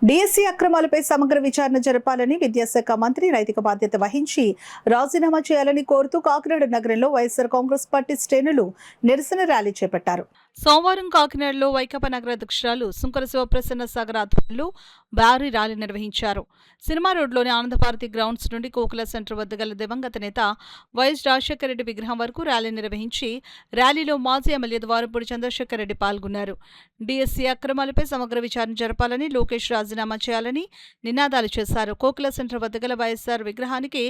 DSC అక్రమాలపై సమగ్ర విచారణ జరపాలని విద్యాశాఖ మంత్రి నైతిక బాధ్యత వహించి రాజీనామా చేయాలని కోరుతూ కాకినాడ నగరంలో వైఎస్ఆర్ కాంగ్రెస్ పార్టీ శ్రేణులు నిరసన ర్యాలీ చేపట్టారు. సోమవారం కాకినాడలో వైకాపా నగర అధ్యక్షురాలు సుంకర శివప్రసన్న సాగర్ ఆధ్వర్యంలో భారీ ర్యాలీ నిర్వహించారు. సినిమా రోడ్లోని ఆనందభారతి గ్రౌండ్స్ నుండి కోకిల సెంటర్ వద్ద గల దివంగత నేత వైఎస్ రాజశేఖర రెడ్డి విగ్రహం వరకు ర్యాలీ నిర్వహించి ర్యాలీలో మాజీ ఎమ్మెల్యే ద్వారంపూడి చంద్రశేఖర్ రెడ్డి పాల్గొన్నారు. డిఎస్సి అక్రమాలపై సమగ్ర విచారణ జరపాలని, లోకేష్ రాజీనామా చేయాలని నినాదాలు చేశారు. కోకిల సెంటర్ వద్ద గల వైఎస్ఆర్ విగ్రహానికి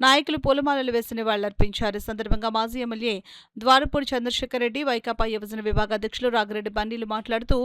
నాయకులు పూలమాలలు వేసి నివాళులర్పించారు. ఈ సందర్భంగా మాజీ ఎమ్మెల్యే ద్వారంపూడి చంద్రశేఖర్ రెడ్డి, వైకాపా యువజన విభాగ అధ్యక్షులు రాగిరెడ్డి బండిలు మాట్లాడుతూ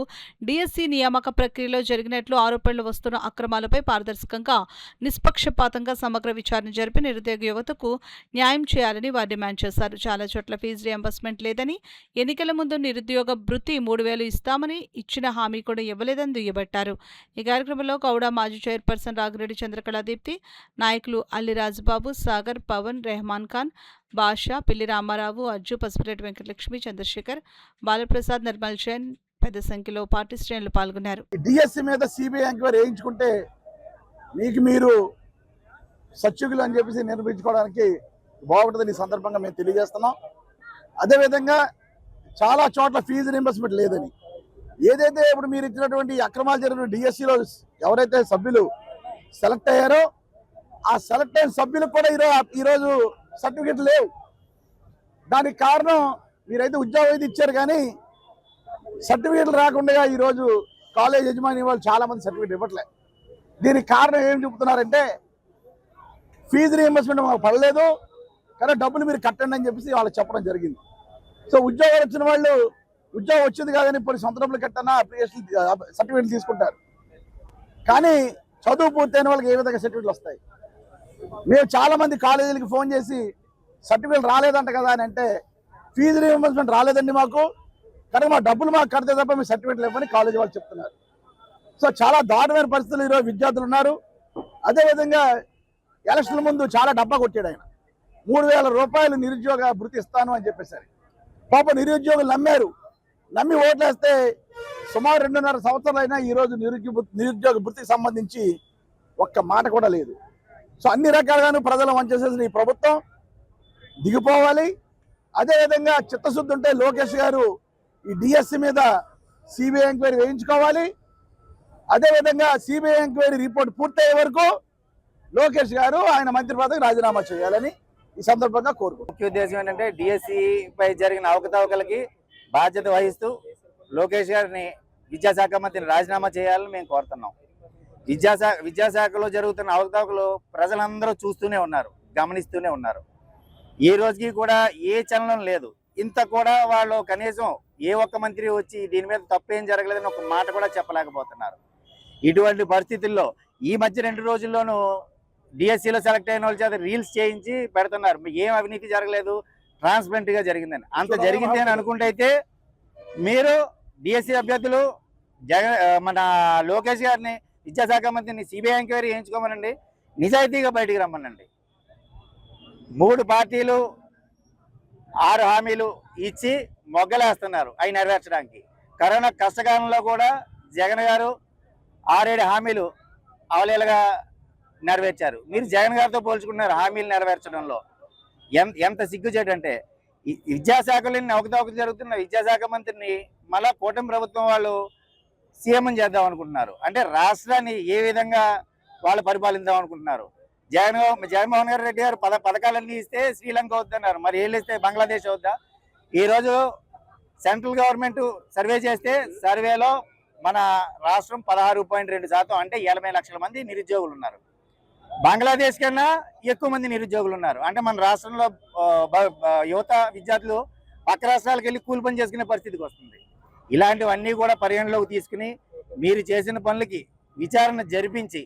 డిఎస్సి నియామక ప్రక్రియలో జరిగినట్లు ఆరోపణలు వస్తున్న అక్రమాలపై పారదర్శకంగా, నిష్పక్షపాతంగా సమగ్ర విచారణ జరిపి నిరుద్యోగ యువతకు న్యాయం చేయాలని వారు డిమాండ్ చేశారు. చాలా చోట్ల ఫీజు రియంబర్స్మెంట్ లేదని, ఎన్నికల ముందు నిరుద్యోగ భృతి 3,000 ఇస్తామని ఇచ్చిన హామీ కూడా ఇవ్వలేదని దుయ్యబట్టారు. ఈ కార్యక్రమంలో గౌడ మాజీ చైర్పర్సన్ రాగిరెడ్డి చంద్రకళాదీప్తి, నాయకులు అల్లి రాజబాబు, సాగర్, పవన్, రెహమాన్ ఖాన్, బాషా, పిల్లి రామారావు, అజ్జు, పసుపురెడ్డి వెంకటలక్ష్మి, చంద్రశేఖర్, బాలప్రసాద్, నిర్మల్ జైన్ పెద్ద సంఖ్యలో పార్టీ శ్రేణులు పాల్గొన్నారు. డిఎస్సి మీద సిబిఐ ఎంక్వైరీ వేయించుకుంటే మీకు మీరు సత్యుగులు అని చెప్పేసి నిర్మించుకోవడానికి బాగుంటుందని ఈ సందర్భంగా మేము తెలియజేస్తున్నాం. అదేవిధంగా చాలా చోట్ల ఫీజు రీయింబర్స్మెంట్ లేదని, ఏదైతే ఇప్పుడు మీరు ఇచ్చినటువంటి అక్రమాలు జరిగిన డిఎస్సిలో ఎవరైతే సభ్యులు సెలెక్ట్ అయ్యారో ఆ సెలెక్ట్ అయిన సభ్యులకు కూడా ఈరోజు సర్టిఫికెట్లు లేవు. దానికి కారణం మీరైతే ఉద్యోగం అయితే ఇచ్చారు కానీ సర్టిఫికెట్లు రాకుండా ఈరోజు కాలేజ్ యజమాని వాళ్ళు చాలా మంది సర్టిఫికెట్ ఇవ్వట్లేదు. దీనికి కారణం ఏం చెబుతున్నారంటే ఫీజు రీయింబర్స్మెంట్ మాకు పడలేదు కానీ డబ్బులు మీరు కట్టండి అని చెప్పేసి వాళ్ళకి చెప్పడం జరిగింది. సో ఉద్యోగాలు వచ్చిన వాళ్ళు ఉద్యోగం వచ్చింది కాదని కొన్ని సొంత డబ్బులు కట్టన్నా అప్లికేషన్ సర్టిఫికెట్లు తీసుకుంటారు. కానీ చదువు పూర్తయిన వాళ్ళకి ఏ విధంగా సర్టిఫికెట్లు వస్తాయి? మేము చాలా మంది కాలేజీలకి ఫోన్ చేసి సర్టిఫికెట్ రాలేదంట కదా అని అంటే ఫీజు రీయింబర్స్మెంట్ రాలేదండి మాకు, కానీ మా డబ్బులు మాకు కడితే తప్ప మీ సర్టిఫికెట్లు ఇవ్వని కాలేజీ వాళ్ళు చెప్తున్నారు. సో చాలా దారుణమైన పరిస్థితులు ఈరోజు విద్యార్థులు ఉన్నారు. అదేవిధంగా ఎలక్షన్ల ముందు చాలా డబ్బా కొట్టాడు ఆయన. 3,000 రూపాయలు నిరుద్యోగ భృతి ఇస్తాను అని చెప్పేసరి పాప నిరుద్యోగులు నమ్మి ఓట్లేస్తే సుమారు 2.5 సంవత్సరాలు అయినా ఈరోజు నిరుద్యోగ భృతికి సంబంధించి ఒక్క మాట కూడా లేదు. సో అన్ని రకాలుగాను ప్రజలు వంచేసేసిన ఈ ప్రభుత్వం దిగిపోవాలి. అదేవిధంగా చిత్తశుద్ధి ఉంటే లోకేష్ గారు ఈ డిఎస్సి మీద సిబిఐ ఎంక్వైరీ వేయించుకోవాలి. అదేవిధంగా సిబిఐ ఎంక్వైరీ రిపోర్ట్ పూర్తయ్యే వరకు లోకేష్ గారు ఆయన మంత్రి పదవికి రాజీనామా చేయాలని ఈ సందర్భంగా కోరుకుంటున్నాం. ముఖ్య ఉద్దేశం ఏంటంటే డిఎస్సి పై జరిగిన అవకతవకలకి బాధ్యత వహిస్తూ లోకేష్ గారిని విద్యాశాఖ మంత్రిని రాజీనామా చేయాలని మేము కోరుతున్నాం. విద్యాశాఖలో జరుగుతున్న అవకతవకలు ప్రజలందరూ చూస్తూనే ఉన్నారు, గమనిస్తూనే ఉన్నారు. ఈ రోజుకి కూడా ఏ చలనం లేదు. ఇంత కూడా వాళ్ళు కనీసం ఏ ఒక్క మంత్రి వచ్చి దీని మీద తప్పేం జరగలేదని ఒక మాట కూడా చెప్పలేకపోతున్నారు. ఇటువంటి పరిస్థితుల్లో ఈ మధ్య 2 రోజుల్లోనూ డిఎస్సిలో సెలెక్ట్ అయిన వాళ్ళ చేత రీల్స్ చేయించి పెడుతున్నారు. ఏం అవినీతి జరగలేదు, ట్రాన్స్పరెంట్ గా జరిగిందని. అంత జరిగింది అని అనుకుంటే అయితే మీరు డిఎస్సి అభ్యర్థులు మన లోకేష్ గారిని విద్యాశాఖ మంత్రిని సిబిఐ ఎంక్వైరీ చేయించుకోమనండి, నిజాయితీగా బయటికి రమ్మనండి. 3 పార్టీలు 6 హామీలు ఇచ్చి మొగ్గలేస్తున్నారు అవి నెరవేర్చడానికి. కరోనా కష్టకాలంలో కూడా జగన్ గారు 6-7 హామీలు అవలీలగా నెరవేర్చారు. మీరు జగన్ గారితో పోల్చుకున్నారు హామీలు నెరవేర్చడంలో. ఎంత సిగ్గుచేటంటే విద్యాశాఖలో అవకతవకలు జరుగుతున్న విద్యాశాఖ మంత్రిని మళ్ళా కూటమి ప్రభుత్వం వాళ్ళు సీఎం చేద్దాం అనుకుంటున్నారు. అంటే రాష్ట్రాన్ని ఏ విధంగా వాళ్ళు పరిపాలిద్దాం అనుకుంటున్నారు? జగన్మోహన్ రెడ్డి గారు పథకాలన్నీ ఇస్తే శ్రీలంక వద్దన్నారు, మరి ఏళ్ళు ఇస్తే బంగ్లాదేశ్ వద్దా? ఈరోజు సెంట్రల్ గవర్నమెంట్ సర్వే చేస్తే సర్వేలో మన రాష్ట్రం 16.2% అంటే 80 లక్షల మంది నిరుద్యోగులు ఉన్నారు. బంగ్లాదేశ్ కన్నా ఎక్కువ మంది నిరుద్యోగులు ఉన్నారు. అంటే మన రాష్ట్రంలో యువత విద్యార్థులు పక్క రాష్ట్రాలకు వెళ్ళి కూలి పని చేసుకునే పరిస్థితికి వస్తుంది. ఇలాంటివన్నీ కూడా పరిగణలోకి తీసుకుని మీరు చేసిన పనులకి విచారణ జరిపించి